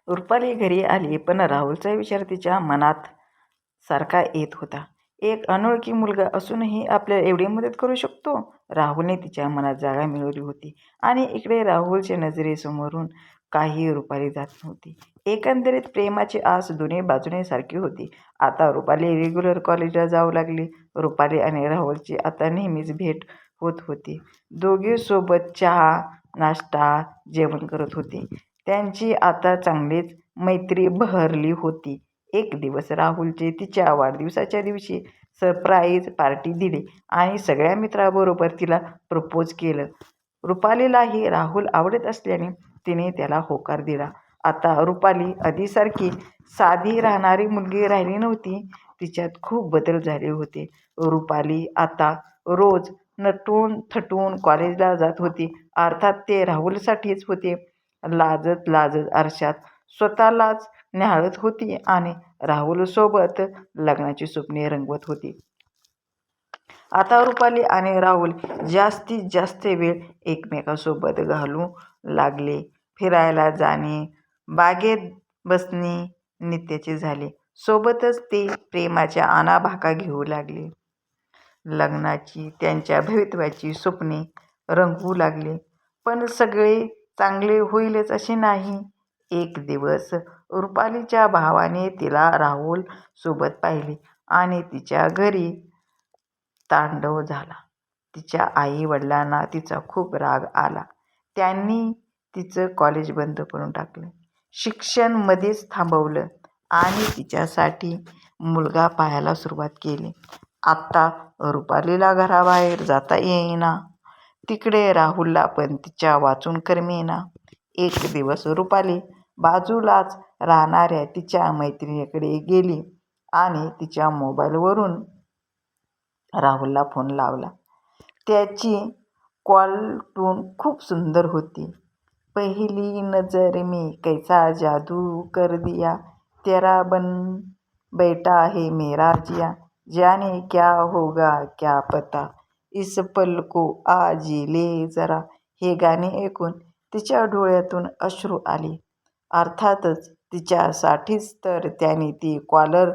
रुपाली घरी आली, पण राहुलचा विचार तिच्या मनात सारखा येत होता. एक अनोळखी मुलगा असूनही आपल्याला एवढी मदत करू शकतो. राहुलने तिच्या मनात जागा मिळवली होती. आणि इकडे राहुलच्या नजरेसमोरून काही रुपाली जात नव्हती. एकंदरीत प्रेमाची आस दोन्ही बाजूने सारखी होती. आता रुपाली रेग्युलर कॉलेजला जाऊ लागली. रुपाली आणि राहुलची आता नेहमीच भेट होत होती. दोघे सोबत चहा, नाश्ता, जेवण करत होते. त्यांची आता चांगलीच मैत्री बहरली होती. एक दिवस राहुलचे तिच्या वाढदिवसाच्या दिवशी सरप्राईज पार्टी दिली आणि सगळ्या मित्रांबरोबर तिला प्रपोज केलं. रुपालीलाही राहुल आवडत असल्याने तिने त्याला होकार दिला. आता रुपाली आधीसारखी साधी राहणारी मुलगी राहिली नव्हती. तिच्यात खूप बदल झाले होते. रुपाली आता रोज नटून थटून कॉलेजला जात होती. अर्थात ते राहुलसाठीच होते. लाजत लाजत आरशात स्वतःलाच न्याहाळत होती आणि राहुलसोबत लग्नाची स्वप्ने रंगवत होती. आता रुपाली आणि राहुल जास्तीत जास्त वेळ एकमेकांसोबत घालू लागले. फिरायला जाणे, बागेत बसणे नित्याचे झाले. सोबतच ते प्रेमाच्या आणाभाका घेऊ लागले. लग्नाची, त्यांच्या भवितव्याची स्वप्ने रंगवू लागले. पण सगळे चांगले होईलच असे नाही. एक दिवस रुपालीच्या भावाने तिला राहुल सोबत पाहिले आणि तिच्या घरी तांडव झाला. तिच्या आई वडिलांना तिचा खूप राग आला. त्यांनी तिचं कॉलेज बंद करून टाकलं. शिक्षण मध्येच थांबवलं आणि तिच्यासाठी मुलगा पाहायला सुरुवात केली. आता रुपालीला घराबाहेर जाता येईना. तिकडे राहुलला पण तिच्या वाचून करमेना. एक दिवस रुपाली बाजूलाच राहणाऱ्या तिच्या मैत्रिणीकडे गेली आणि तिच्या मोबाईलवरून राहुलला फोन लावला. त्याची कॉल टून खूप सुंदर होती. पहली नजर में कैसा जादू कर दिया, तेरा बन बैठा है मेरा जिया, जाने क्या होगा क्या पता, इस पल को आज ले जरा. हे गाणे ऐकून तिच्या डोळ्यातून अश्रू आले. अर्थातच तिच्यासाठीच तर त्याने ती कॉलर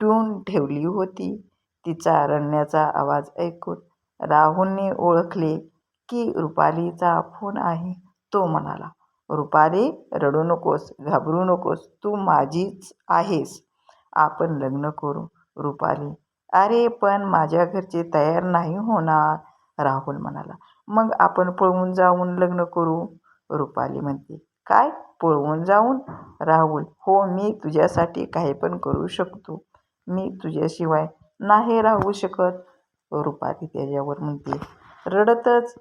ट्यून ठेवली होती. तिचा रडण्याचा आवाज ऐकून राहुलने ओळखले की रुपालीचा फोन आहे. तो म्हणाला, रुपाली, रडू नकोस, घाबरू नकोस, तू माझीच आहेस. आपण लग्न करू. रुपाली, अरे पण माझ्या घरचे तयार नाही होणार, राहुल म्हणाला. मग आपण पळून जाऊन लग्न करू, रुपाली म्हणते. काय, पळून जाऊन? राहुल, हो, मी तुझ्यासाठी काही पण करू शकतो. मी तुझ्याशिवाय नाही राहू शकत, रुपाली त्याच्यावर म्हणते रडतच.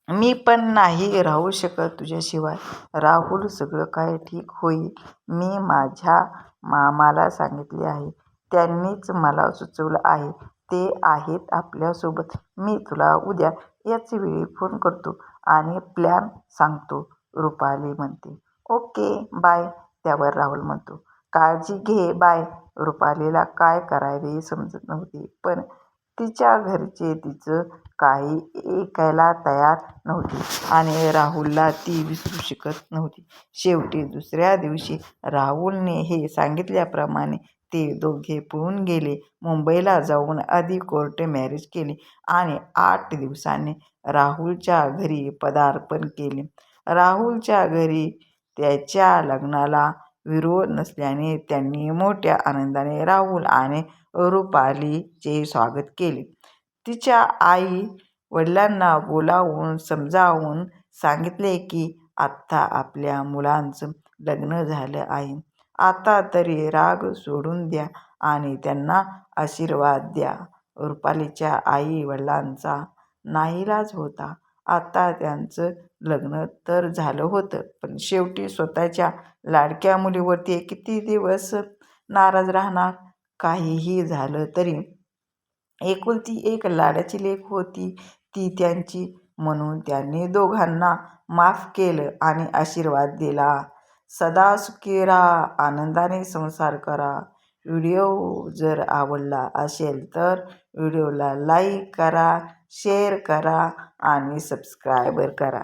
मी पण नाही राहू शकत तुझ्याशिवाय. राहुल, सगळं काय ठीक होईल. मी माझ्या मामाला सांगितले आहे. त्यांनीच मला सुचवलं आहे. ते आहेत आपल्यासोबत. मी तुला उद्या याच वेळी फोन करतो आणि प्लॅन सांगतो, रुपाली म्हणते. Okay, bye. त्यावर राहुल म्हणतो, काळजी घे, बाय. रुपालीला काय करावे समजत नव्हते, पण तिच्या घरचे तिचं काही ऐकायला तयार नव्हते आणि राहुलला ती विसरू शकत नव्हती. शेवटी दुसऱ्या दिवशी राहुलने हे सांगितल्याप्रमाणे ते दोघे पळून गेले. मुंबईला जाऊन आधी कोर्ट मॅरेज केले आणि 8 दिवसांनी राहुलच्या घरी पदार्पण केले. राहुलच्या घरी त्याच्या लग्नाला विरोध नसल्याने त्यांनी मोठ्या आनंदाने राहुल आणि रुपालीचे स्वागत केले. तिच्या आई वडिलांना बोलावून समजावून सांगितले की आता आपल्या मुलांचं लग्न झालं आहे. आता तरी राग सोडून द्या आणि त्यांना आशीर्वाद द्या. रुपालीच्या आई वडिलांचा नाईलाज होता. आता त्यांचं लग्न तर झालं होतं, पण शेवटी स्वतःच्या लाडक्या मुलीवरती किती दिवस नाराज राहणार. काहीही झालं तरी एकुलती एक लाडाची लेक होती ती त्यांची, म्हणून त्यांनी दोघांना माफ केलं आणि आशीर्वाद दिला. सदा सुखी राहा, आनंदाने संसार करा. व्हिडिओ जर आवडला असेल तर व्हिडिओला लाईक करा, शेअर करा आणि सबस्क्राईब करा.